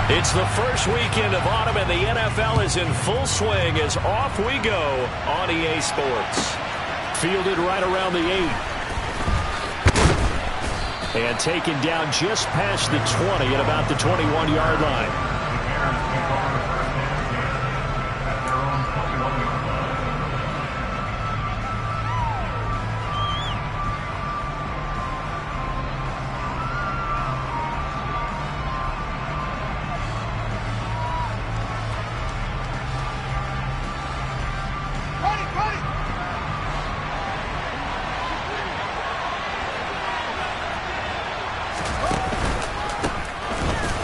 It's the first weekend of autumn, and the NFL is in full swing as off we go on EA Sports. Fielded right around the 8. And taken down just past the 20 at about the 21-yard line.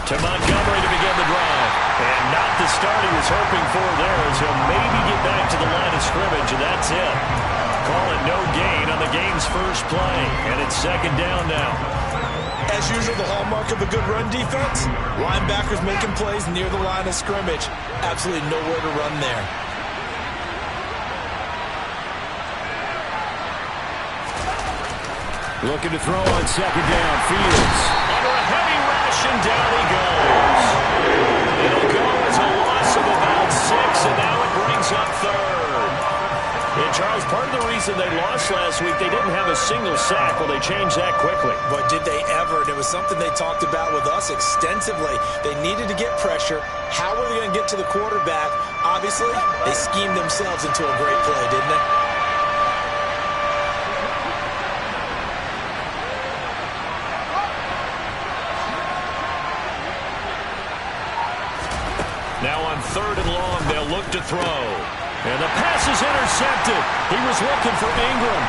To Montgomery to begin the drive. And not the start he was hoping for there, as he'll maybe get back to the line of scrimmage, and that's it. Call it no gain on the game's first play. And it's second down now. As usual, the hallmark of a good run defense, linebackers making plays near the line of scrimmage. Absolutely nowhere to run there. Looking to throw on second down. Fields under a heavy rush, and down he goes. It'll go as a loss of about 6, and now it brings up third. And Charles, part of the reason they lost last week, they didn't have a single sack. Well, they changed that quickly. But did they ever? And it was something they talked about with us extensively. They needed to get pressure. How were they going to get to the quarterback? Obviously, they schemed themselves into a great play, didn't they? Now on third and long, they'll look to throw. And the pass is intercepted. He was looking for Ingram.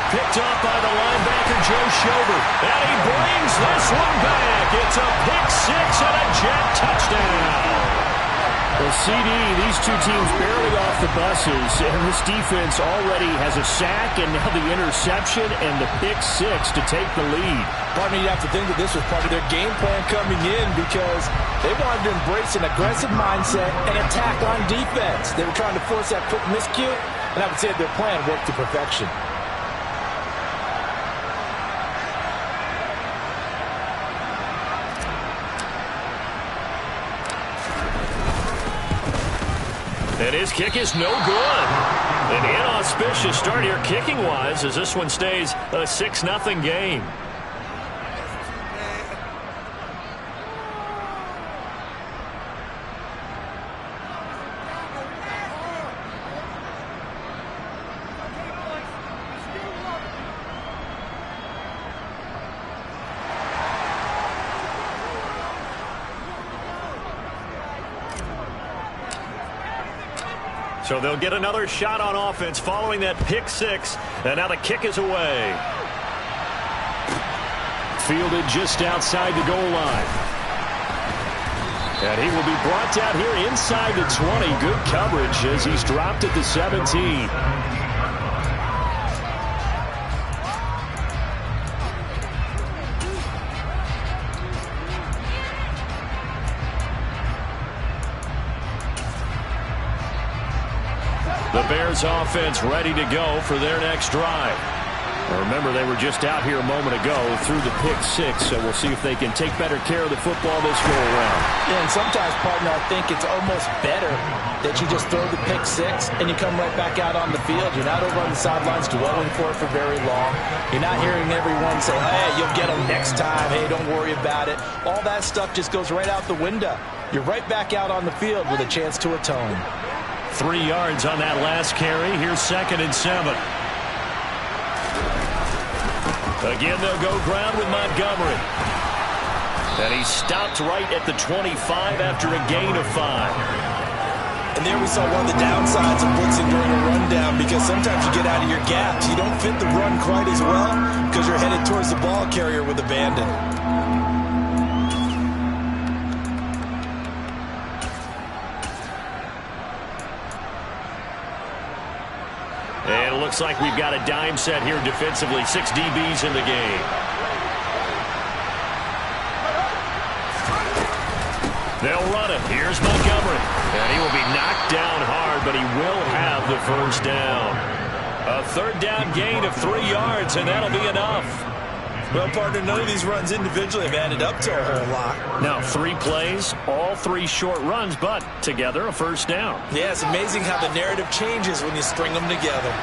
Picked up by the linebacker, Joe Schobert. And he brings this one back. It's a pick six and a jet touchdown. Well, CD, these two teams barely off the buses, and this defense already has a sack and now the interception and the pick six to take the lead. Part of me, you have to think that this was part of their game plan coming in, because they wanted to embrace an aggressive mindset and attack on defense. They were trying to force that quick miscue, and I would say their plan worked to perfection. And his kick is no good. An inauspicious start here kicking-wise, as this one stays a 6-0 game. So they'll get another shot on offense following that pick six. And now the kick is away. Fielded just outside the goal line. And he will be brought down here inside the 20. Good coverage as he's dropped at the 17. The Bears offense ready to go for their next drive. Now remember, they were just out here a moment ago through the pick six, so we'll see if they can take better care of the football this go around. Yeah, and sometimes, partner, I think it's almost better that you just throw the pick six and you come right back out on the field. You're not over on the sidelines dwelling for it for very long. You're not hearing everyone say, hey, you'll get them next time. Hey, don't worry about it. All that stuff just goes right out the window. You're right back out on the field with a chance to atone. 3 yards on that last carry. Here's 2nd and 7. Again, they'll go ground with Montgomery. And he's stopped right at the 25 after a gain of 5. And there we saw one of the downsides of blitzing during a rundown, because sometimes you get out of your gaps. You don't fit the run quite as well because you're headed towards the ball carrier with abandon. And it looks like we've got a dime set here defensively. 6 DBs in the game. They'll run it. Here's Montgomery. And he will be knocked down hard, but he will have the first down. A 3rd down gain of 3 yards, and that'll be enough. Well, partner, none of these runs individually have added up to a whole lot. Now 3 plays, all 3 short runs, but together a first down. Yeah, it's amazing how the narrative changes when you string them together.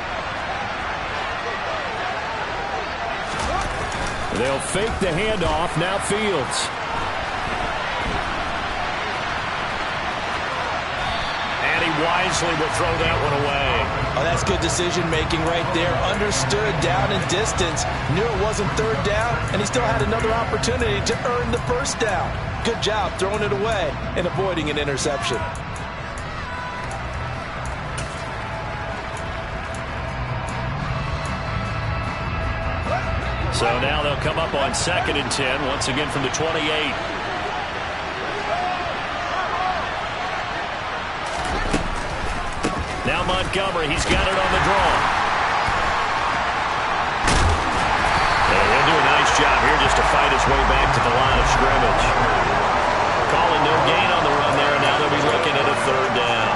They'll fake the handoff. Now Fields. And he wisely will throw that one away. Oh, that's good decision-making right there. Understood down and distance. Knew it wasn't third down, and he still had another opportunity to earn the first down. Good job throwing it away and avoiding an interception. So now they'll come up on 2nd and 10, once again from the 28. Now Montgomery, he's got it on the draw. And he'll do a nice job here just to fight his way back to the line of scrimmage. Calling no gain on the run there, and now they'll be looking at a 3rd down.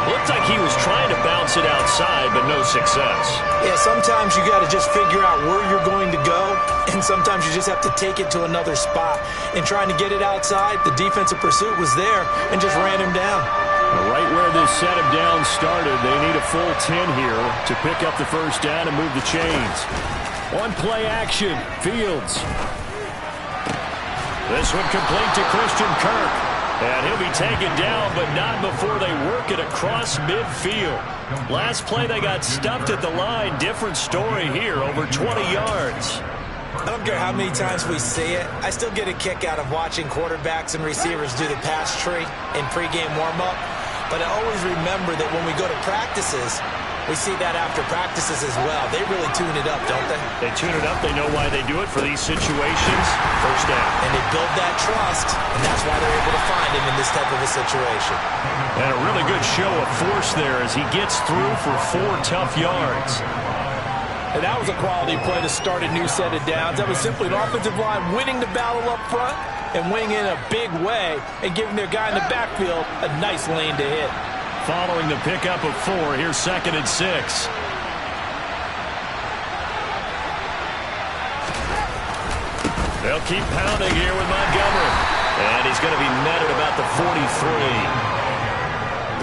Looked like he was trying to bounce it outside, but no success. Yeah, sometimes you got to just figure out where you're going to go, and sometimes you just have to take it to another spot. In trying to get it outside, the defensive pursuit was there and just ran him down. Right where this set him down started, they need a full 10 here to pick up the first down and move the chains. On play action, Fields. This one complete to Christian Kirk. And he'll be taken down, but not before they work it across midfield. Last play, they got stuffed at the line. Different story here, over 20 yards. I don't care how many times we see it. I still get a kick out of watching quarterbacks and receivers do the pass tree in pregame warm-up. But I always remember that when we go to practices, we see that after practices as well. They really tune it up, don't they? They tune it up. They know why they do it for these situations. First down. And they build that trust, and that's why they're able to find him in this type of a situation. And a really good show of force there as he gets through for 4 tough yards. And that was a quality play to start a new set of downs. That was simply an offensive line winning the battle up front and winning in a big way and giving their guy in the backfield a nice lane to hit. Following the pickup of 4, here's 2nd and 6. They'll keep pounding here with Montgomery. And he's going to be met at about the 43.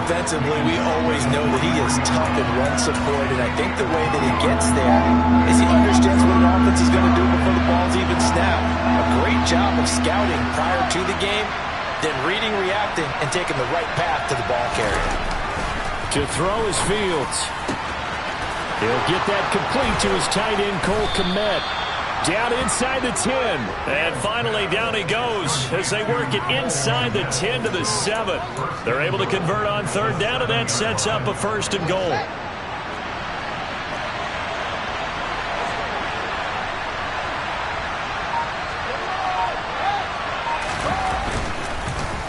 Defensively, we always know that he is tough in run support, and I think the way that he gets there is he understands what an offense is going to do before the ball's even snapped. A great job of scouting prior to the game, then reading, reacting, and taking the right path to the ball carrier. To throw is Fields. He'll get that complete to his tight end, Cole Kmet. Down inside the 10. And finally, down he goes as they work it inside the 10 to the 7. They're able to convert on 3rd down, and that sets up a 1st and goal.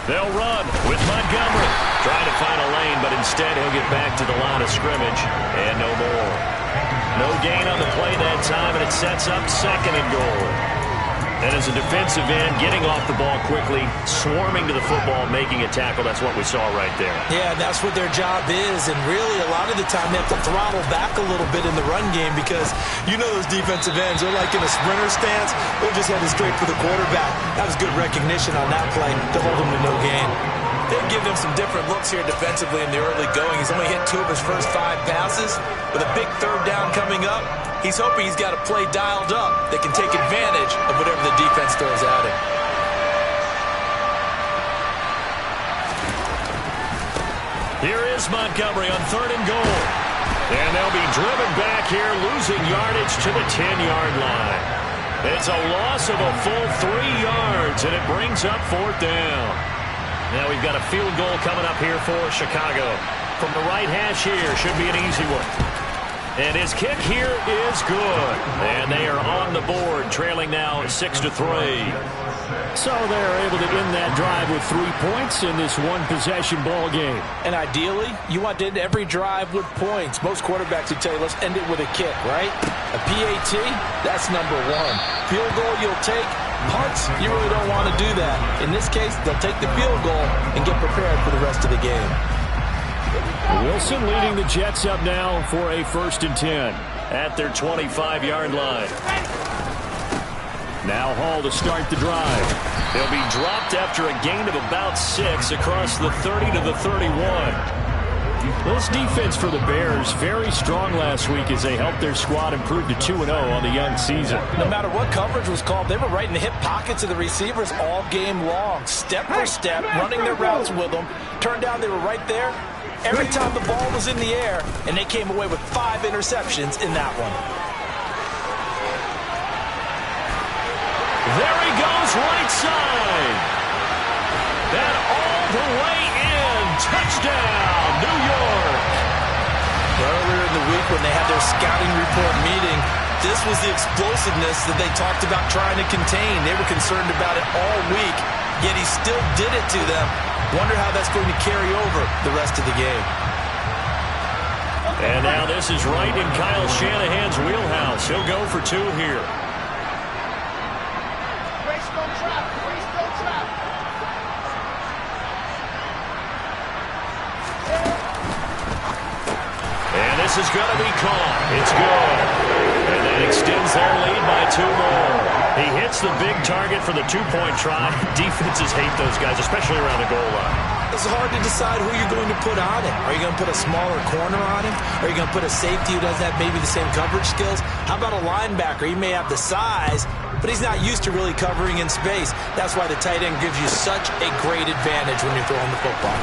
They'll run with Montgomery. Trying to find a lane, but instead he'll get back to the line of scrimmage. And no more. No gain on the play that time, and it sets up 2nd and goal. And as a defensive end, getting off the ball quickly, swarming to the football, making a tackle, that's what we saw right there. Yeah, that's what their job is, and really a lot of the time they have to throttle back a little bit in the run game because you know those defensive ends, they're like in a sprinter stance, they're just headed straight for the quarterback. That was good recognition on that play to hold them to no gain. They've given him some different looks here defensively in the early going. He's only hit 2 of his first 5 passes. With a big 3rd down coming up, he's hoping he's got a play dialed up that can take advantage of whatever the defense throws at him. Here is Montgomery on 3rd and goal. And they'll be driven back here, losing yardage to the 10-yard line. It's a loss of a full 3 yards, and it brings up 4th down. Now we've got a field goal coming up here for Chicago. From the right hash here, should be an easy one. And his kick here is good. And they are on the board, trailing now 6-3. So they're able to end that drive with 3 points in this one-possession ball game. And ideally, you want to end every drive with points. Most quarterbacks would tell you, let's end it with a kick, right? A PAT, that's number 1. Field goal you'll take. Punts, you really don't want to do that. In this case, they'll take the field goal and get prepared for the rest of the game. Wilson leading the Jets up now for a 1st and 10 at their 25-yard line. Now Hall to start the drive. They'll be dropped after a gain of about 6 across the 30 to the 31. This defense for the Bears, very strong last week as they helped their squad improve to 2-0 on the young season. No matter what coverage was called, they were right in the hip pockets of the receivers all game long, step for step, running their routes with them. Turned out they were right there every time the ball was in the air, and they came away with 5 interceptions in that one. There he goes, right side. And all the way in. Touchdown, New York. Earlier in the week when they had their scouting report meeting, this was the explosiveness that they talked about trying to contain. They were concerned about it all week, yet he still did it to them. Wonder how that's going to carry over the rest of the game. And now this is right in Kyle Shanahan's wheelhouse. He'll go for 2 here. This is going to be caught. It's good. And that extends their lead by 2 more. He hits the big target for the 2-point try. Defenses hate those guys, especially around the goal line. It's hard to decide who you're going to put on him. Are you going to put a smaller corner on him? Are you going to put a safety who doesn't have maybe the same coverage skills? How about a linebacker? He may have the size, but he's not used to really covering in space. That's why the tight end gives you such a great advantage when you're throwing the football.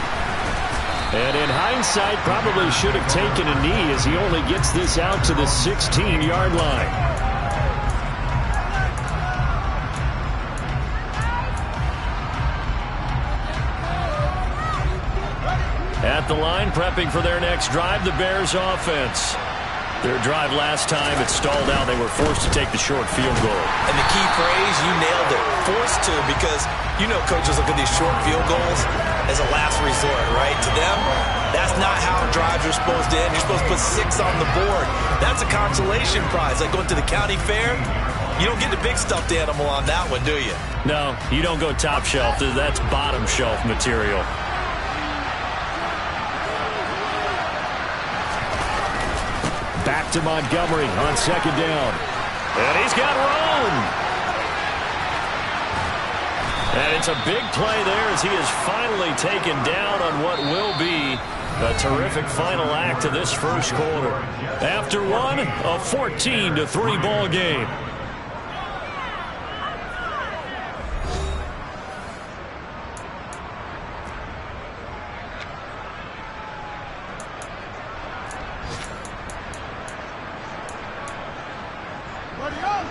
And in hindsight, probably should have taken a knee as he only gets this out to the 16-yard line. At the line, prepping for their next drive, the Bears offense. Their drive last time, it stalled out. They were forced to take the short field goal. And the key phrase, you nailed it. Forced to, because you know coaches look at these short field goals as a last resort, right? To them, that's not how drives are supposed to end. You're supposed to put 6 on the board. That's a consolation prize. Like going to the county fair, you don't get the big stuffed animal on that one, do you? No, you don't go top shelf. That's bottom shelf material. Back to Montgomery on 2nd down. And he's got room. And it's a big play there as he is finally taken down on what will be a terrific final act of this first quarter. After one, a 14-3 ball game.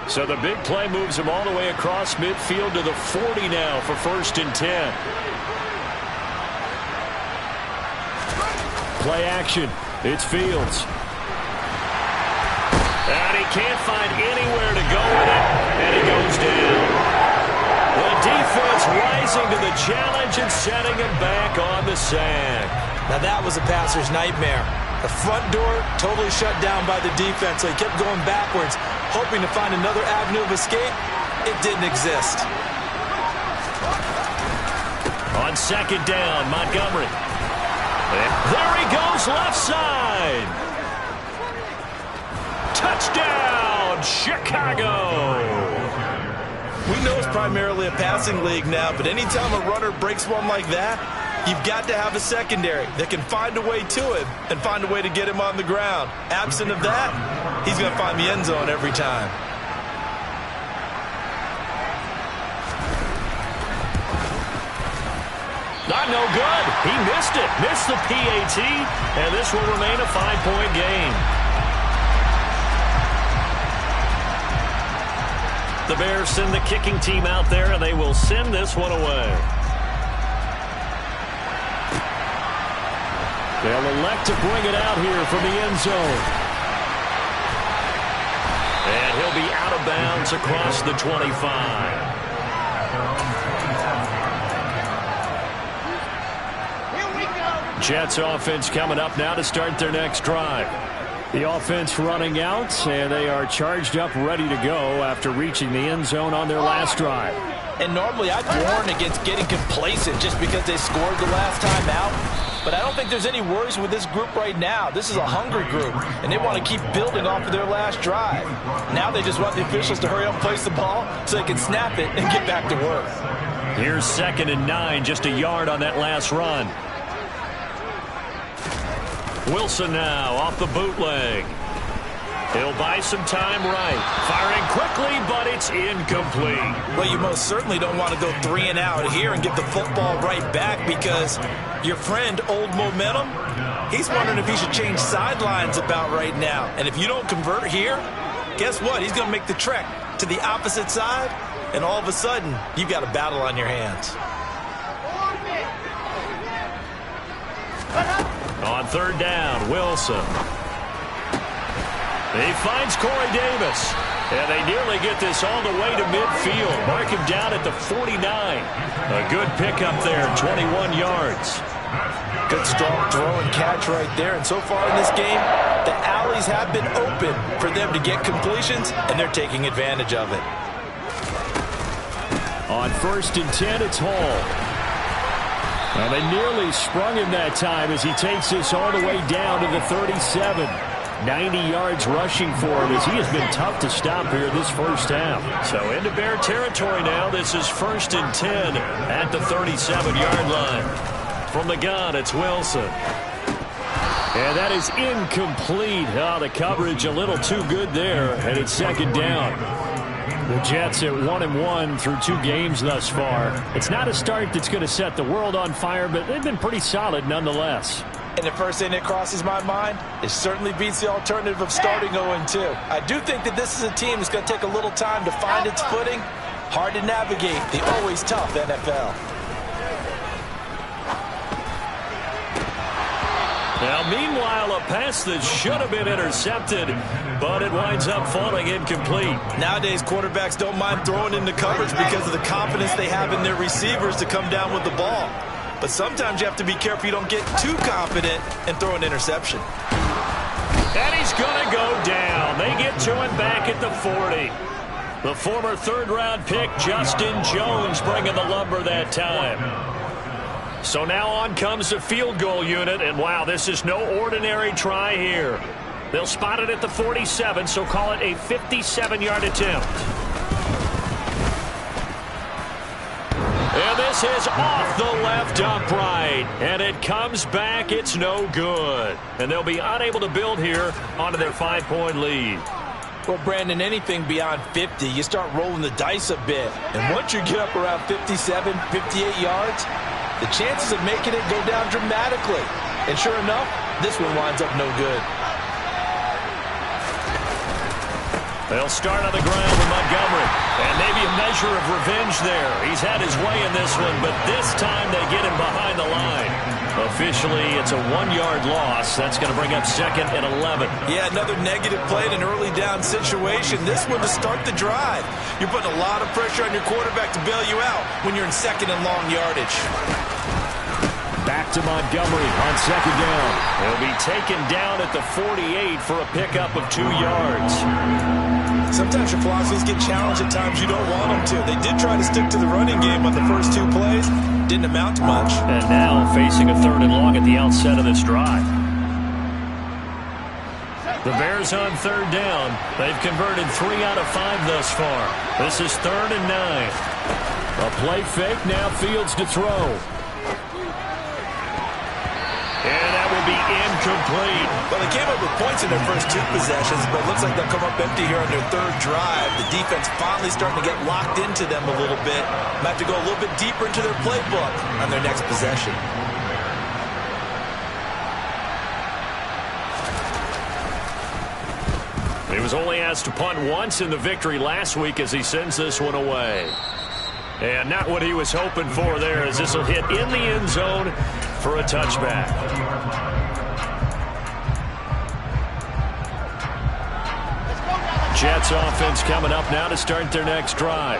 So the big play moves him all the way across midfield to the 40 now for 1st and 10. Play action. It's Fields. And he can't find anywhere to go with it. And he goes down. The defense rising to the challenge and setting him back on the sack. Now that was a passer's nightmare. The front door totally shut down by the defense, so he kept going backwards, hoping to find another avenue of escape. It didn't exist. On 2nd down, Montgomery. There he goes, left side. Touchdown, Chicago. We know it's primarily a passing league now, but anytime a runner breaks one like that, you've got to have a secondary that can find a way to him and find a way to get him on the ground. Absent of that, he's going to find the end zone every time. Not no good. He missed it. Missed the PAT, and this will remain a 5-point game. The Bears send the kicking team out there, and they will send this one away. They'll elect to bring it out here from the end zone. And he'll be out of bounds across the 25. Jets offense coming up now to start their next drive. The offense running out, and they are charged up, ready to go after reaching the end zone on their last drive. And normally I'd warn against getting complacent just because they scored the last time out. But I don't think there's any worries with this group right now. This is a hungry group, and they want to keep building off of their last drive. Now they just want the officials to hurry up and place the ball so they can snap it and get back to work. Here's 2nd and 9, just a yard on that last run. Wilson now off the bootleg. He'll buy some time right. Firing quickly, but it's incomplete. Well, you most certainly don't want to go 3 and out here and get the football right back, because your friend, Old Momentum, he's wondering if he should change sidelines about right now. And if you don't convert here, guess what? He's going to make the trek to the opposite side, and all of a sudden, you've got a battle on your hands. On 3rd down, Wilson. He finds Corey Davis. And they nearly get this all the way to midfield. Mark him down at the 49. A good pickup there, 21 yards. Good strong throw and catch right there. And so far in this game, the alleys have been open for them to get completions, and they're taking advantage of it. On 1st and 10, it's Hall. And they nearly sprung him that time as he takes this all the way down to the 37. 90 yards rushing for him, as he has been tough to stop here this first half. So into Bear territory now. This is 1st and 10 at the 37-yard line. From the gun, it's Wilson. And that is incomplete. Oh, the coverage a little too good there, and it's 2nd down. The Jets at 1-1 through 2 games thus far. It's not a start that's going to set the world on fire, but they've been pretty solid nonetheless. And the first thing that crosses my mind, it certainly beats the alternative of starting 0-2. I do think that this is a team that's going to take a little time to find its footing. Hard to navigate the always tough NFL. Now, meanwhile, a pass that should have been intercepted, but it winds up falling incomplete. Nowadays, quarterbacks don't mind throwing into coverage because of the confidence they have in their receivers to come down with the ball. But sometimes you have to be careful you don't get too confident and throw an interception. And he's going to go down. They get to him back at the 40. The former 3rd-round pick, Justin Jones, bringing the lumber that time. So now on comes the field goal unit, and wow, this is no ordinary try here. They'll spot it at the 47, so call it a 57-yard attempt. And this is off the left upright, and it comes back. It's no good. And they'll be unable to build here onto their 5-point lead. Well, Brandon, anything beyond 50, you start rolling the dice a bit. And once you get up around 57, 58 yards, the chances of making it go down dramatically. And sure enough, this one winds up no good. They'll start on the ground with Montgomery. And maybe a measure of revenge there. He's had his way in this one, but this time they get him behind the line. Officially, it's a 1-yard loss. That's going to bring up 2nd and 11. Yeah, another negative play in an early down situation. This one to start the drive. You're putting a lot of pressure on your quarterback to bail you out when you're in 2nd and long yardage. Back to Montgomery on 2nd down. He'll be taken down at the 48 for a pickup of 2 yards. Sometimes your philosophies get challenged at times you don't want them to. They did try to stick to the running game on the first 2 plays. Didn't amount to much. And now facing a 3rd and long at the outset of this drive. The Bears on 3rd down. They've converted 3 out of 5 thus far. This is 3rd and 9. A play fake, now Fields to throw. And that will be incomplete. Well, they came up with points in their first 2 possessions, but it looks like they'll come up empty here on their 3rd drive. The defense finally starting to get locked into them a little bit. Might have to go a little bit deeper into their playbook on their next possession. He was only asked to punt once in the victory last week as he sends this one away. And not what he was hoping for there, as this will hit in the end zone for a touchback. Jets offense coming up now to start their next drive.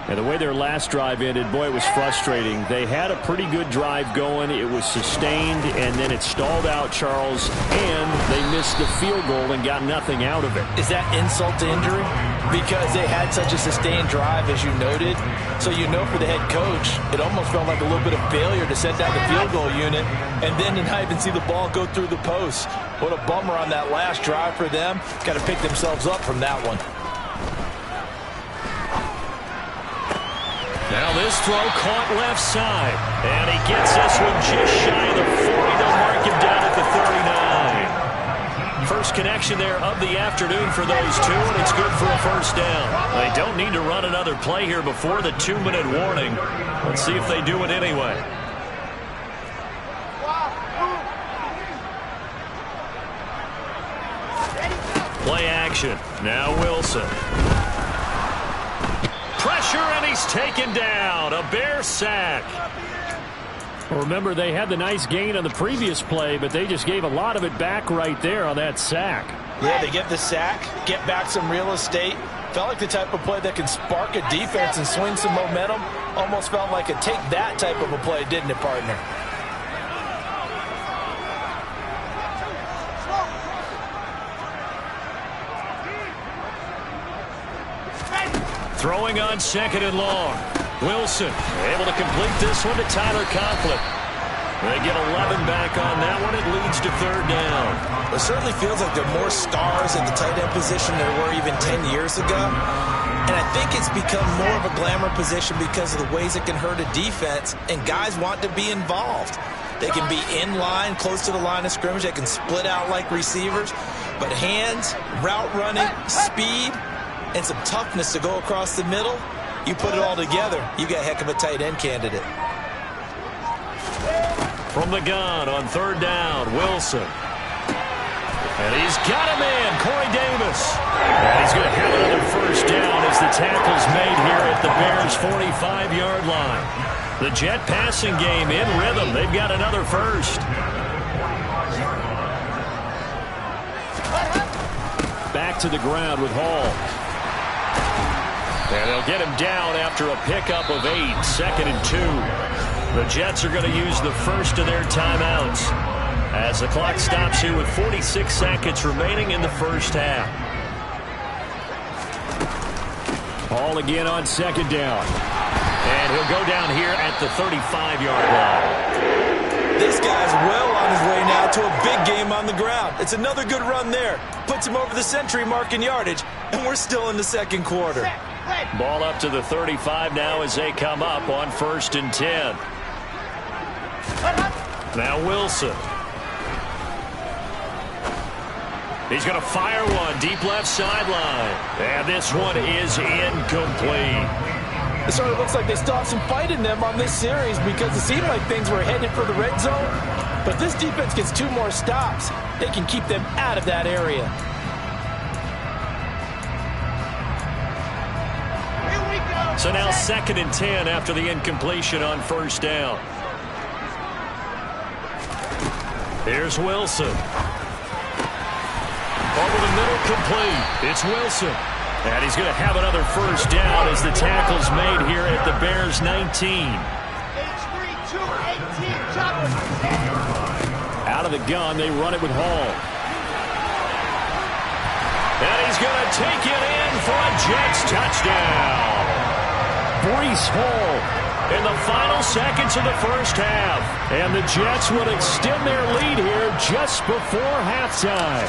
And the way their last drive ended, boy, it was frustrating. They had a pretty good drive going. It was sustained, and then it stalled out, Charles, and they missed the field goal and got nothing out of it. Is that insult to injury? because they had such a sustained drive, as you noted. So you know for the head coach, it almost felt like a little bit of failure to set down the field goal unit and then to not even see the ball go through the post. What a bummer on that last drive for them. Got to pick themselves up from that one. Now this throw caught left side. And he gets this one just shy of the 40. They'll mark him down at the 39. First connection there of the afternoon for those two, and it's good for a first down. They don't need to run another play here before the 2-minute warning. Let's see if they do it anyway. Play action. Now Wilson. Pressure, and he's taken down. A Bear sack. Remember, they had the nice gain on the previous play, but they just gave a lot of it back right there on that sack. Yeah, they get the sack, get back some real estate. Felt like the type of play that can spark a defense and swing some momentum. Almost felt like a take that type of a play, didn't it, partner? Throwing on 2nd and long. Wilson able to complete this one to Tyler Conklin. They get 11 back on that one. It leads to 3rd down. It certainly feels like there are more stars at the tight end position than there were even 10 years ago. And I think it's become more of a glamour position because of the ways it can hurt a defense, and guys want to be involved. They can be in line, close to the line of scrimmage. They can split out like receivers. But hands, route running, speed, and some toughness to go across the middle, you put it all together, you got a heck of a tight end candidate. From the gun on 3rd down, Wilson. And he's got a man, Corey Davis. And he's going to have another first down as the tackle's made here at the Bears' 45-yard line. The Jet passing game in rhythm. They've got another first. Back to the ground with Hall. And they'll get him down after a pickup of 8, 2nd and 2. The Jets are going to use the first of their timeouts as the clock stops here with 46 seconds remaining in the first half. Hall again on 2nd down. And he'll go down here at the 35-yard line. This guy's well on his way now to a big game on the ground. It's another good run there. Puts him over the century mark in yardage, and we're still in the 2nd quarter. Ball up to the 35 now as they come up on 1st and 10. Now Wilson. He's going to fire one deep left sideline. And this one is incomplete. It sort of looks like they still have some fight in them on this series because it seemed like things were headed for the red zone. But this defense gets 2 more stops. They can keep them out of that area. So now 2nd and 10 after the incompletion on 1st down. Here's Wilson. Over the middle, complete. It's Wilson. And he's going to have another first down as the tackle's made here at the Bears' 19. Out of the gun, they run it with Hall. And he's going to take it in for a Jets touchdown. Breece Hall in the final seconds of the first half. And the Jets would extend their lead here just before halftime.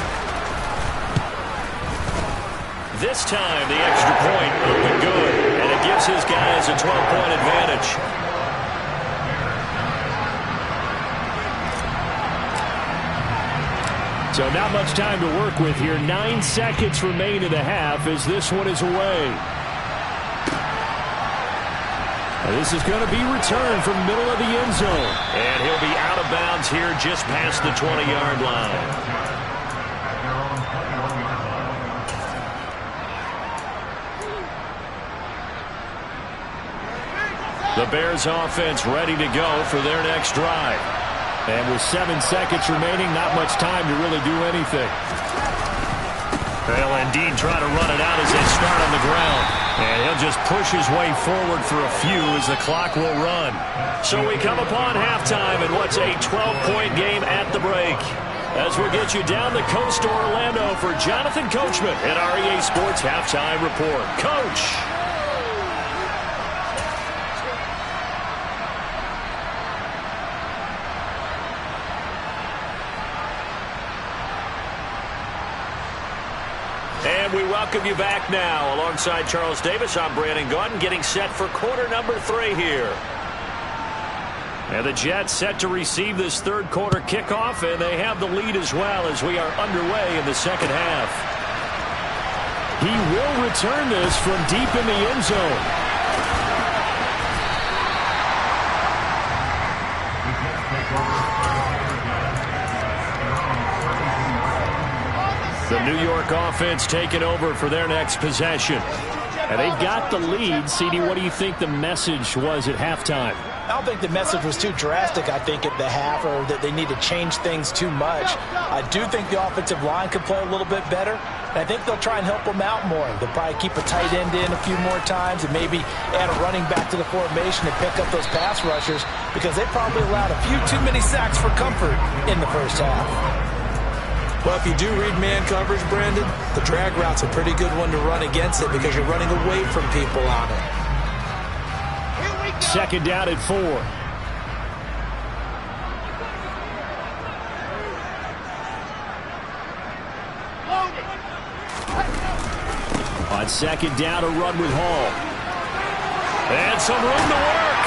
This time, the extra point opened good, and it gives his guys a 12-point advantage. So not much time to work with here. 9 seconds remain in the half as this one is away. And this is going to be returned from middle of the end zone. And he'll be out of bounds here just past the 20-yard line. The Bears offense ready to go for their next drive. And with 7 seconds remaining, not much time to really do anything. They'll indeed try to run it out as they start on the ground. And he'll just push his way forward for a few as the clock will run. So we come upon halftime in what's a 12-point game at the break. as we get you down the coast to Orlando for Jonathan Coachman at our EA Sports Halftime Report. Coach. And we welcome you back now. Alongside Charles Davis, I'm Brandon Gaudin, getting set for quarter number 3 here. And the Jets set to receive this third quarter kickoff, and they have the lead as well as we are underway in the second half. He will return this from deep in the end zone. The New York offense taking over for their next possession. And they've got the lead. CD, what do you think the message was at halftime? I don't think the message was too drastic, I think, at the half, or that they need to change things too much. I do think the offensive line could play a little bit better. And I think they'll try and help them out more. They'll probably keep a tight end in a few more times and maybe add a running back to the formation and pick up those pass rushers, because they probably allowed a few too many sacks for comfort in the first half. Well, if you do read man coverage, Brandon, the drag route's a pretty good one to run against it because you're running away from people on it. Second down at 4. On second down, a run with Hall. And some room to work.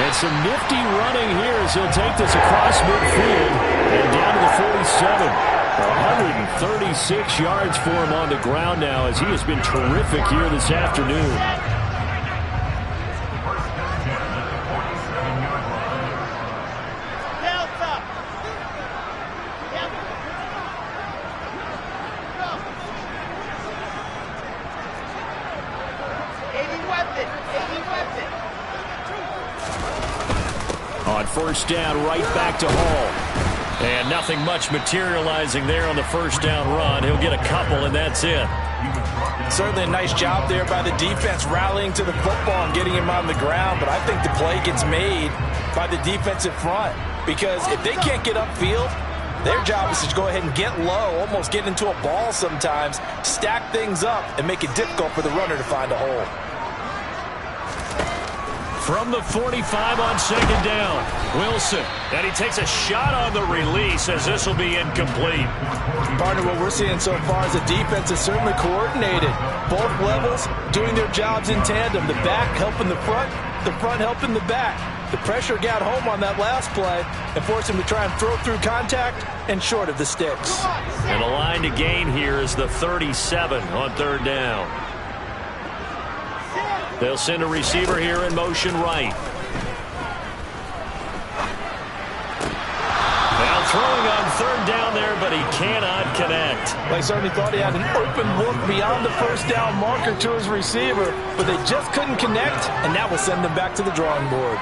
And some nifty running here as he'll take this across midfield and down to the 47. 136 yards for him on the ground now, as he has been terrific here this afternoon. On first down, right back to Hall. And nothing much materializing there on the first down run. He'll get a couple, and that's it. Certainly a nice job there by the defense rallying to the football and getting him on the ground. But I think the play gets made by the defensive front, because if they can't get upfield, their job is to go ahead and get low, almost get into a ball sometimes, stack things up, and make it difficult for the runner to find a hole. From the 45 on second down, Wilson. And he takes a shot on the release, as this will be incomplete. Partner, what we're seeing so far is the defense is certainly coordinated. Both levels doing their jobs in tandem. The back helping the front helping the back. The pressure got home on that last play and forced him to try and throw through contact and short of the sticks. And the line to gain here is the 37 on third down. They'll send a receiver here in motion right. Now throwing on third down there, but he cannot connect. They certainly thought he had an open look beyond the first down marker to his receiver, but they just couldn't connect, and that will send them back to the drawing board.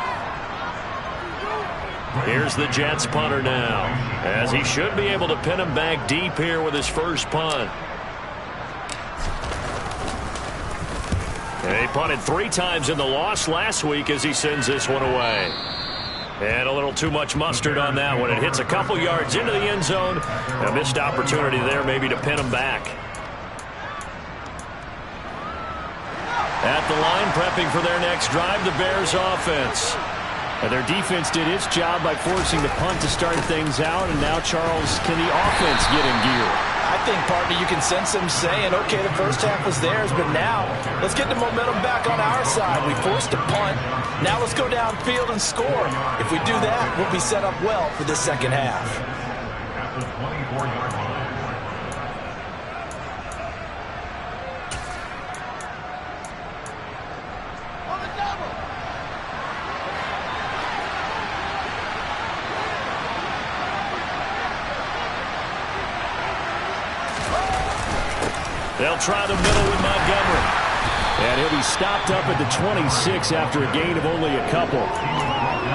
Here's the Jets punter now, as he should be able to pin him back deep here with his first punt. And he punted 3 times in the loss last week as he sends this one away. And a little too much mustard on that one. It hits a couple yards into the end zone. A missed opportunity there maybe to pin him back. At the line, prepping for their next drive, the Bears offense. And their defense did its job by forcing the punt to start things out. And now, Charles, can the offense get in gear? I think, partner, you can sense them saying, okay, the first half was theirs, but now let's get the momentum back on our side. We forced a punt. Now let's go downfield and score. If we do that, we'll be set up well for this second half. They'll try the middle with Montgomery. And he'll be stopped up at the 26 after a gain of only a couple.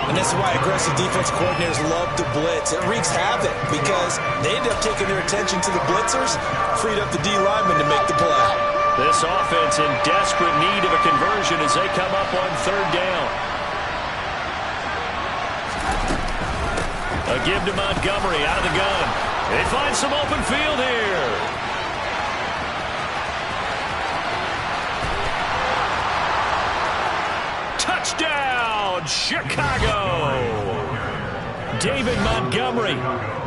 And this is why aggressive defense coordinators love to blitz. It wreaks havoc because they end up taking their attention to the blitzers, freed up the D lineman to make the play. This offense in desperate need of a conversion as they come up on third down. A give to Montgomery out of the gun. They find some open field here. Touchdown, Chicago! David Montgomery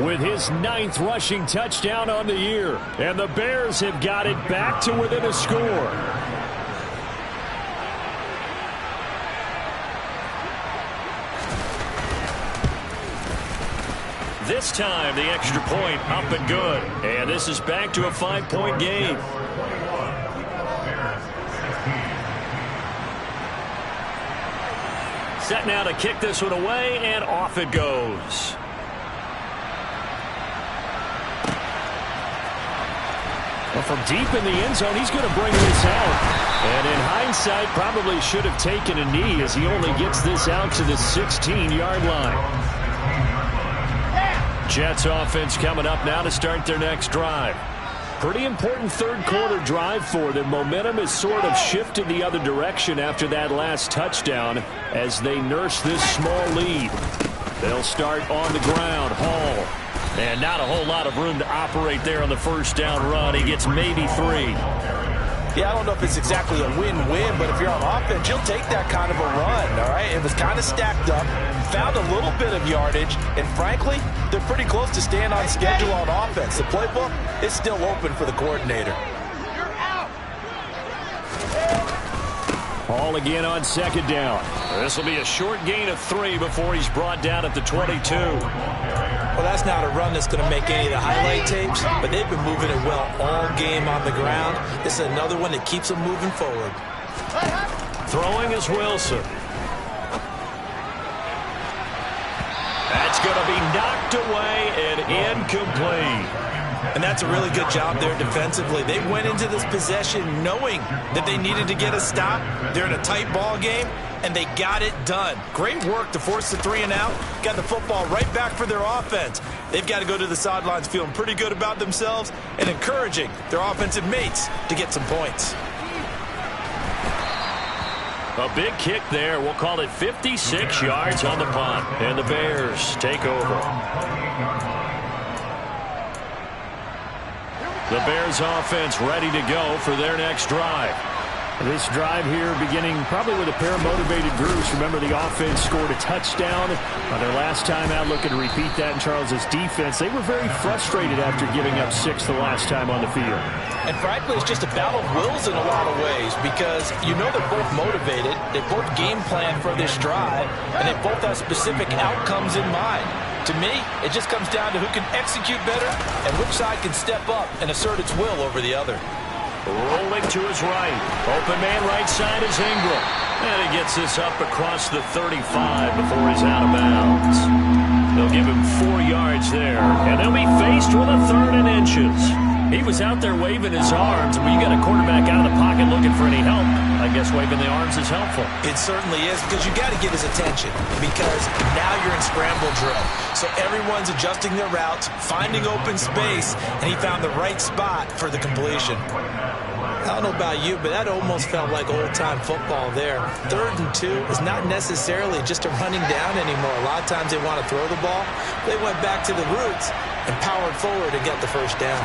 with his 9th rushing touchdown on the year. And the Bears have got it back to within a score. This time, the extra point up and good. And this is back to a 5-point game. Set now to kick this one away, and off it goes. Well, from deep in the end zone, he's going to bring this out. And in hindsight, probably should have taken a knee as he only gets this out to the 16-yard line. Jets offense coming up now to start their next drive. Pretty important third-quarter drive for them. Momentum has sort of shifted the other direction after that last touchdown as they nurse this small lead. They'll start on the ground. Hall. And not a whole lot of room to operate there on the first down run. He gets maybe 3. Yeah, I don't know if it's exactly a win-win, but if you're on offense, you'll take that kind of a run, all right? It was kind of stacked up, found a little bit of yardage, and frankly, they're pretty close to staying on schedule on offense. The playbook is still open for the coordinator. Hall again on second down. This will be a short gain of 3 before he's brought down at the 22. Well, that's not a run that's going to make any of the highlight tapes, but they've been moving it well all game on the ground. This is another one that keeps them moving forward. Throwing is Wilson. That's going to be knocked away and incomplete. And that's a really good job there defensively. They went into this possession knowing that they needed to get a stop. They're in a tight ball game, and they got it done. Great work to force the 3 and out. Got the football right back for their offense. They've got to go to the sidelines feeling pretty good about themselves and encouraging their offensive mates to get some points. A big kick there. We'll call it 56 yards on the punt. And the Bears take over. The Bears offense ready to go for their next drive. This drive here beginning probably with a pair of motivated groups. Remember, the offense scored a touchdown on their last time out, looking to repeat that in Charles's defense. They were very frustrated after giving up 6 the last time on the field. And frankly, it's just a battle of wills in a lot of ways because you know they're both motivated, they both game plan for this drive, and they both have specific outcomes in mind. To me, it just comes down to who can execute better and which side can step up and assert its will over the other. Rolling to his right. Open man right side is Ingram. And he gets this up across the 35 before he's out of bounds. They'll give him 4 yards there. And they'll be faced with a 3rd and inches. He was out there waving his arms. When you got a quarterback out of the pocket looking for any help, I guess waving the arms is helpful. It certainly is because you got to get his attention because now you're in scramble drill. So everyone's adjusting their routes, finding open space, and he found the right spot for the completion. I don't know about you, but that almost felt like old-time football there. 3rd and 2 is not necessarily just a running down anymore. A lot of times they want to throw the ball. They went back to the roots and powered forward and got the first down.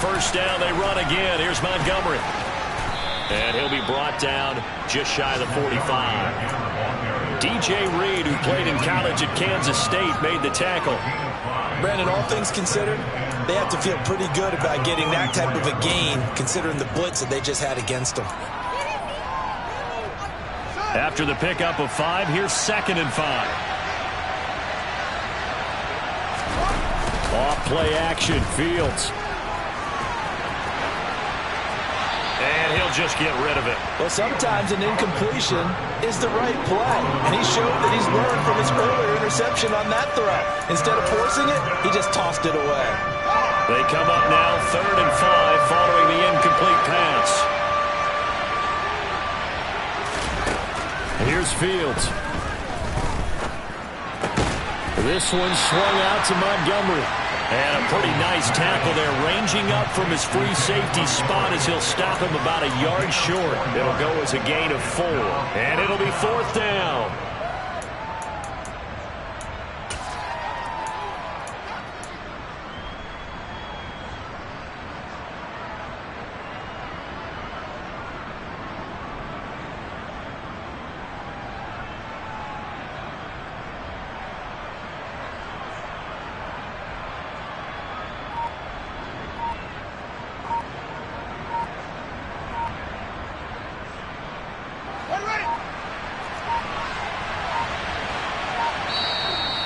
First down, they run again. Here's Montgomery. And he'll be brought down just shy of the 45. DJ Reed, who played in college at Kansas State, made the tackle. Brandon, all things considered, they have to feel pretty good about getting that type of a gain, considering the blitz that they just had against them. After the pickup of 5, here's 2nd and 5. Off play action, Fields. And he'll just get rid of it. Well, sometimes an incompletion is the right play. And he showed that he's learned from his earlier interception on that throw. Instead of forcing it, he just tossed it away. They come up now 3rd and 5 following the incomplete pass. Here's Fields. This one swung out to Montgomery. And a pretty nice tackle there, ranging up from his free safety spot as he'll stop him about a yard short. It'll go as a gain of 4. And it'll be 4th down.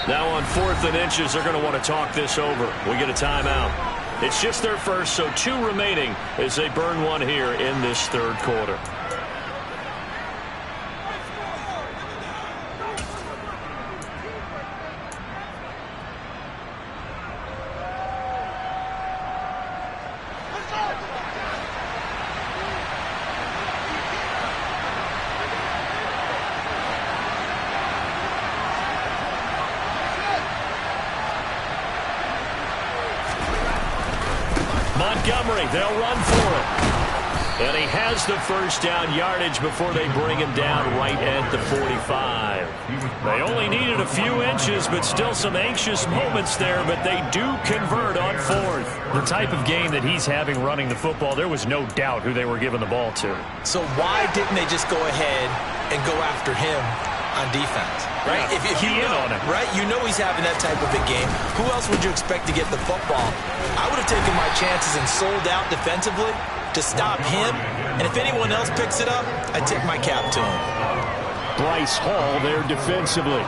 Now on 4th and inches, they're going to want to talk this over. We get a timeout. It's just their first, so 2 remaining as they burn one here in this third quarter. Montgomery, they'll run for it. And he has the first down yardage before they bring him down right at the 45. They only needed a few inches, but still some anxious moments there, but they do convert on 4th. The type of game that he's having running the football, there was no doubt who they were giving the ball to. So why didn't they just go ahead and go after him on defense? Right? Yeah, if you know, on it. right? You know he's having that type of a game. Who else would you expect to get the football? I would have taken my chances and sold out defensively to stop him. And if anyone else picks it up, I tip my cap to him. Bryce Hall there defensively.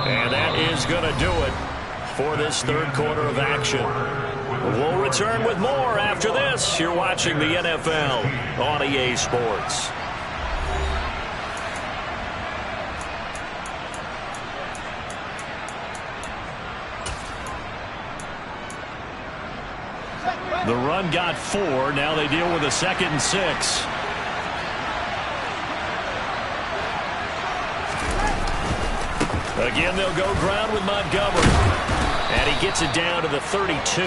And that is going to do it for this third quarter of action. We'll return with more after this. You're watching the NFL on EA Sports. The run got 4. Now they deal with a 2nd and 6. Again, they'll go ground with Montgomery. And he gets it down to the 32.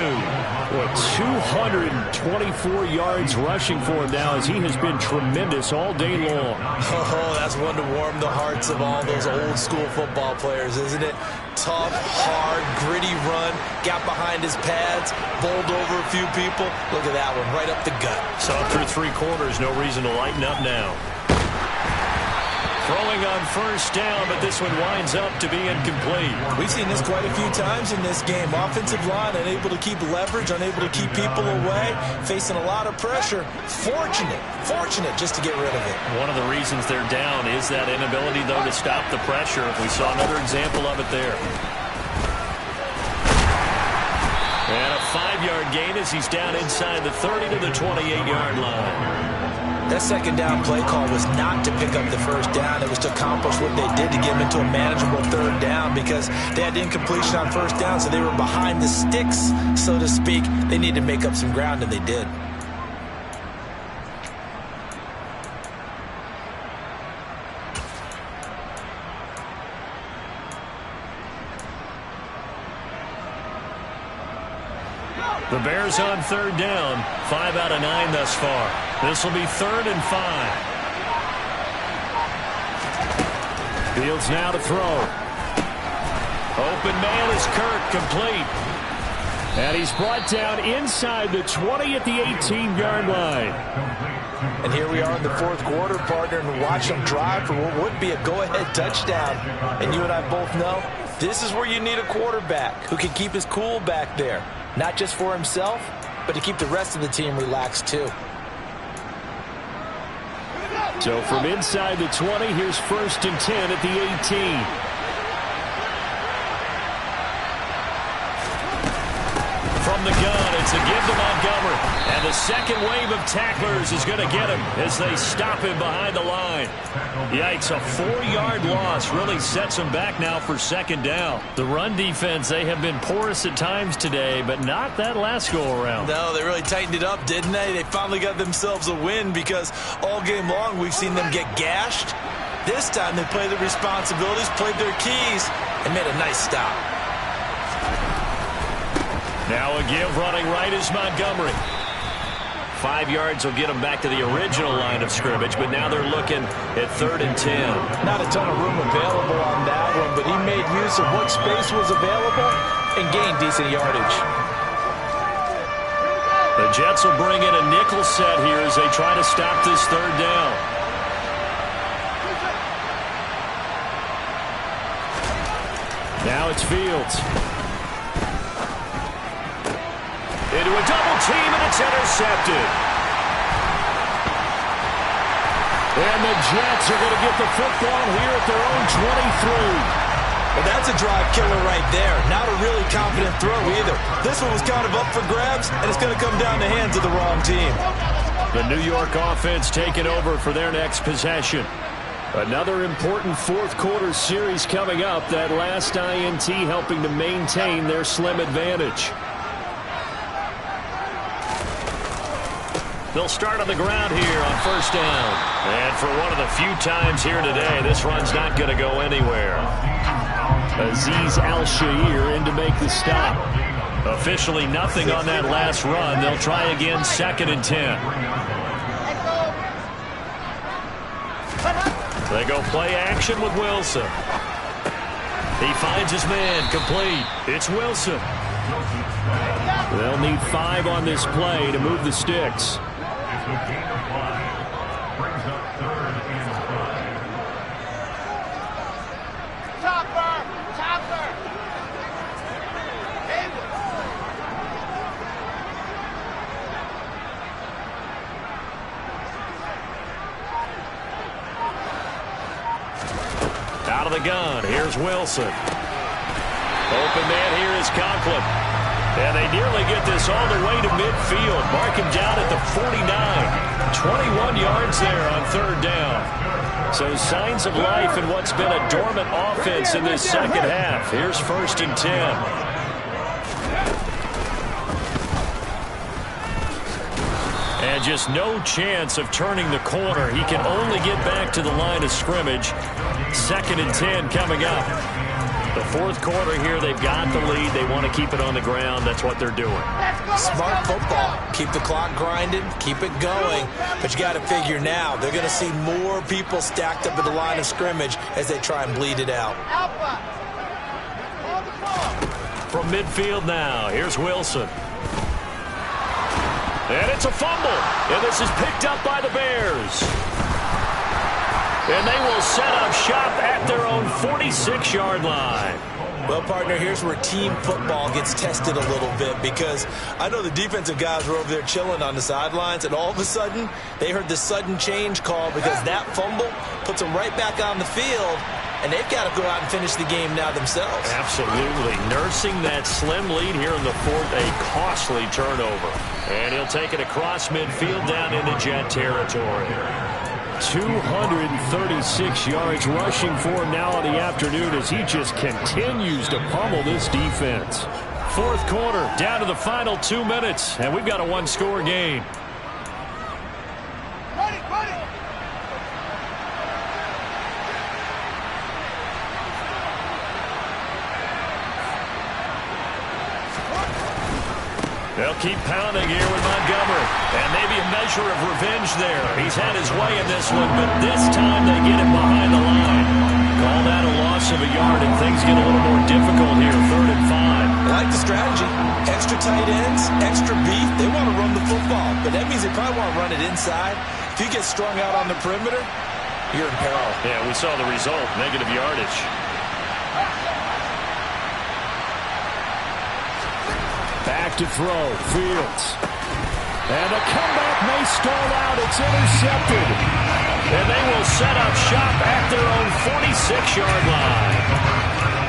What, 224 yards rushing for him now as he has been tremendous all day long. Oh, that's one to warm the hearts of all those old school football players, isn't it? Tough, hard, gritty run. Got behind his pads, bowled over a few people. Look at that one, right up the gut. So through 3 quarters, no reason to lighten up now. Throwing on first down, but this one winds up to be incomplete. We've seen this quite a few times in this game. Offensive line unable to keep leverage, unable to keep people away, facing a lot of pressure. Fortunate just to get rid of it. One of the reasons they're down is that inability, though, to stop the pressure. We saw another example of it there. And a 5-yard gain as he's down inside the 30 to the 28-yard line. That second down play call was not to pick up the first down. It was to accomplish what they did to get them into a manageable third down because they had incompletion on first down, so they were behind the sticks, so to speak. They needed to make up some ground, and they did. The Bears on third down, 5 out of 9 thus far. This will be 3rd and 5. Fields now to throw. Open man is Kirk, complete. And he's brought down inside the 20 at the 18-yard line. And here we are in the 4th quarter, partner, and watch them drive for what would be a go-ahead touchdown. And you and I both know this is where you need a quarterback who can keep his cool back there. Not just for himself, but to keep the rest of the team relaxed too. So from inside the 20, here's 1st and 10 at the 18. From the gun, it's a give to Montgomery. And the second wave of tacklers is going to get him as they stop him behind the line. Yikes, a 4-yard loss really sets him back now for 2nd down. The run defense, they have been porous at times today, but not that last go-around. No, they really tightened it up, didn't they? They finally got themselves a win because all game long we've seen them get gashed. This time they played their responsibilities, played their keys, and made a nice stop. Now a give running right is Montgomery. 5 yards will get them back to the original line of scrimmage, but now they're looking at 3rd and 10. Not a ton of room available on that one, but he made use of what space was available and gained decent yardage. The Jets will bring in a nickel set here as they try to stop this 3rd down. Now it's Fields. Into a double team, and it's intercepted. And the Jets are going to get the football here at their own 23. Well, that's a drive killer right there. Not a really confident throw either. This one was kind of up for grabs, and it's going to come down the hands of the wrong team. The New York offense taking over for their next possession. Another important fourth-quarter series coming up. That last INT helping to maintain their slim advantage. They'll start on the ground here on first down. And for one of the few times here today, this run's not going to go anywhere. Azeez Al-Shaair in to make the stop. Officially nothing on that last run. They'll try again, 2nd and 10. They go play action with Wilson. He finds his man, complete. It's Wilson. They'll need 5 on this play to move the sticks. Out of the gun, here's Wilson. Open man here is Conklin. And they nearly get this all the way to midfield. Mark him down at the 49. 21 yards there on 3rd down. So signs of life in what's been a dormant offense in this second half. Here's 1st and 10. And just no chance of turning the corner. He can only get back to the line of scrimmage. 2nd and 10 coming up. The 4th quarter here, they've got the lead. They want to keep it on the ground. That's what they're doing. Smart football. Keep the clock grinding. Keep it going. But you got to figure now, they're going to see more people stacked up at the line of scrimmage as they try and bleed it out. From midfield now, here's Wilson. And it's a fumble. And this is picked up by the Bears. And they will set up shop at their own 46-yard line. Well, partner, here's where team football gets tested a little bit, because I know the defensive guys were over there chilling on the sidelines, and all of a sudden they heard the sudden change call because that fumble puts them right back on the field, and they've got to go out and finish the game now themselves. Absolutely. Nursing that slim lead here in the 4th, a costly turnover. And he'll take it across midfield down into Jet territory. 236 yards rushing for him now in the afternoon as he just continues to pummel this defense. 4th quarter, down to the final 2 minutes, and we've got a 1-score game. They'll keep pounding here with Montgomery. And maybe a measure of revenge there. He's had his way in this one, but this time they get him behind the line. Call that a loss of a yard, and things get a little more difficult here, 3rd and 5. I like the strategy. Extra tight ends, extra beef. They want to run the football, but that means they probably want to run it inside. If you get strung out on the perimeter, you're in peril. Yeah, we saw the result, negative yardage. Back to throw, Fields. And a comeback may stall out. It's intercepted. And they will set up shop at their own 46-yard line.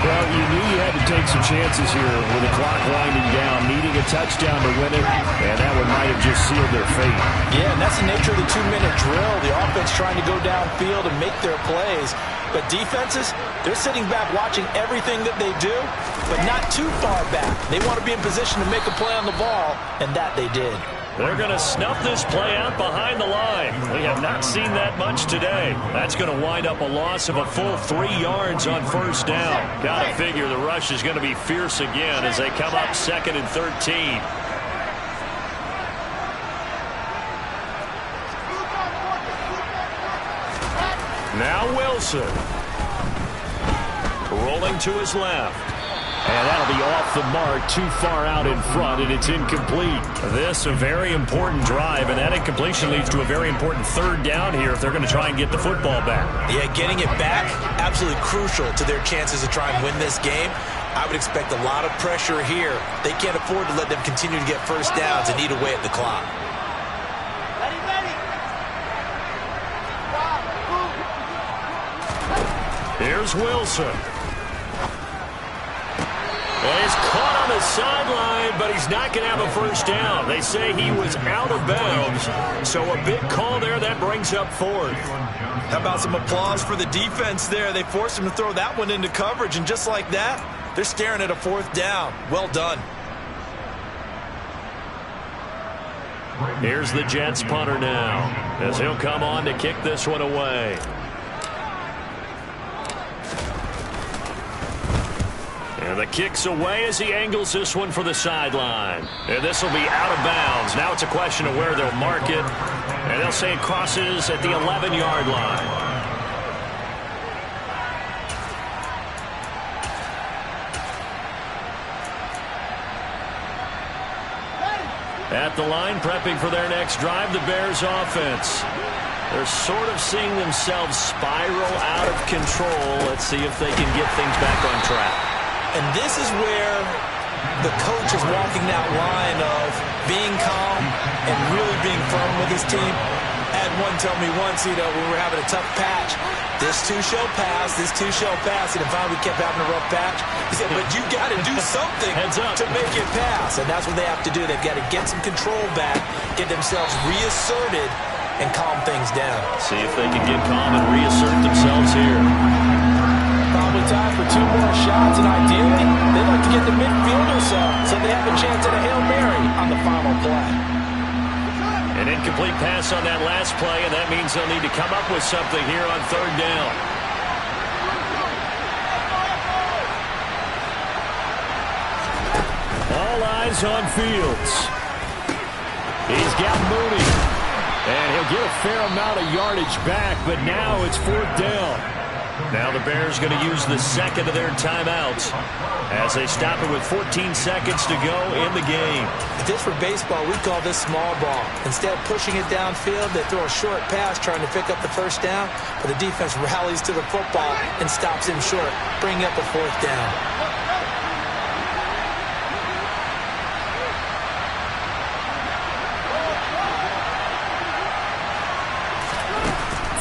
Well, you knew you had to take some chances here with the clock winding down, needing a touchdown to win it, and that one might have just sealed their fate. Yeah, and that's the nature of the 2-minute drill. The offense trying to go downfield and make their plays. But defenses, they're sitting back watching everything that they do, but not too far back. They want to be in position to make a play on the ball, and that they did. They're going to snuff this play out behind the line. We have not seen that much today. That's going to wind up a loss of a full 3 yards on 1st down. Got to figure the rush is going to be fierce again as they come up 2nd and 13. Now Wilson. Rolling to his left. And that'll be off the mark, too far out in front, and it's incomplete. This a very important drive, and that incompletion leads to a very important 3rd down here if they're going to try and get the football back. Yeah, getting it back, absolutely crucial to their chances to try and win this game. I would expect a lot of pressure here. They can't afford to let them continue to get 1st downs and eat away at the clock. Ready, ready. Wow. Here's Wilson. Well, he's caught on the sideline, but he's not going to have a first down. They say he was out of bounds, so a big call there. That brings up fourth. How about some applause for the defense there? They forced him to throw that one into coverage, and just like that, they're staring at a fourth down. Well done. Here's the Jets punter now, as he'll come on to kick this one away. And the kick's away as he angles this one for the sideline. And this will be out of bounds. Now it's a question of where they'll mark it. And they'll say it crosses at the 11-yard line. At the line, prepping for their next drive, the Bears offense. They're sort of seeing themselves spiral out of control. Let's see if they can get things back on track. And this is where the coach is walking that line of being calm and really being firm with his team. I had one tell me once, we were having a tough patch. This too shall pass, this too shall pass. And finally we kept having a rough patch. He said, but you got to do something to make it pass. And that's what they have to do. They've got to get some control back, get themselves reasserted, and calm things down. See if they can get calm and reassert themselves here. Probably time for 2 more shots, and ideally, they'd like to get the midfield or so they have a chance at a Hail Mary on the final play. An incomplete pass on that last play, and that means they'll need to come up with something here on third down. All eyes on Fields. He's got Mooney. And he'll get a fair amount of yardage back, but now it's fourth down. Now the Bears going to use the second of their timeouts as they stop it with 14 seconds to go in the game. If this were baseball, we call this small ball. Instead of pushing it downfield, they throw a short pass trying to pick up the first down, but the defense rallies to the football and stops him short, bringing up a fourth down.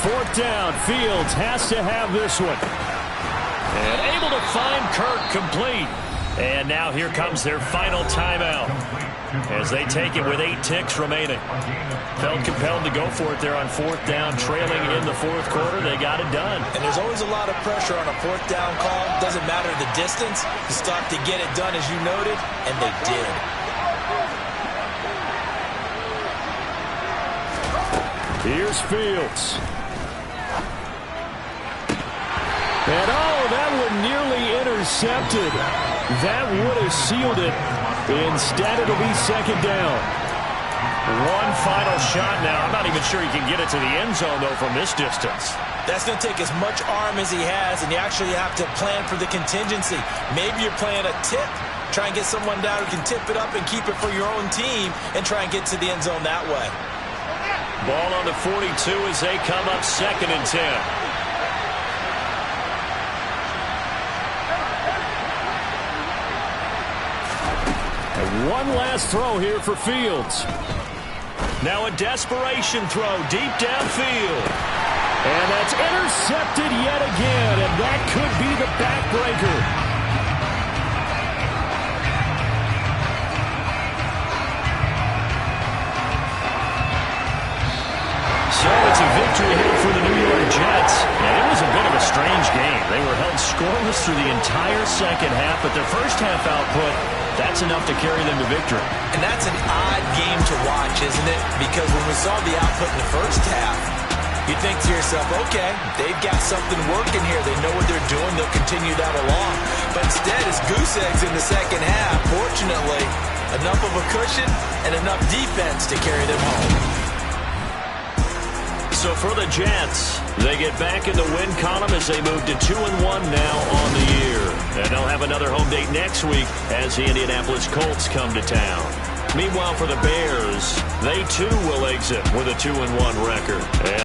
Fourth down, Fields has to have this one. And able to find Kirk complete. And now here comes their final timeout as they take it with 8 ticks remaining. Felt compelled to go for it there on fourth down, trailing in the fourth quarter. They got it done. And there's always a lot of pressure on a fourth down call. Doesn't matter the distance. You start to get it done as you noted, and they did. Here's Fields. And that one nearly intercepted. That would have sealed it. Instead, it'll be second down. One final shot now. I'm not even sure he can get it to the end zone, though, from this distance. That's going to take as much arm as he has, and you actually have to plan for the contingency. Maybe you're playing a tip. Try and get someone down who can tip it up and keep it for your own team and try and get to the end zone that way. Ball on the 42 as they come up 2nd and 10. One last throw here for Fields. Now a desperation throw deep downfield. And that's intercepted yet again, and that could be the backbreaker. So it's a victory here for the New York Jets. And it was a bit of a strange game. They were held scoreless through the entire second half, but their first half output, that's enough to carry them to victory. And that's an odd game to watch, isn't it? Because when we saw the output in the first half, you think to yourself, okay, they've got something working here. They know what they're doing. They'll continue that along. But instead, it's goose eggs in the second half. Fortunately, enough of a cushion and enough defense to carry them home. So for the Jets, they get back in the win column as they move to 2-1 now on the year. And they'll have another home date next week as the Indianapolis Colts come to town. Meanwhile, for the Bears, they too will exit with a 2-1 record.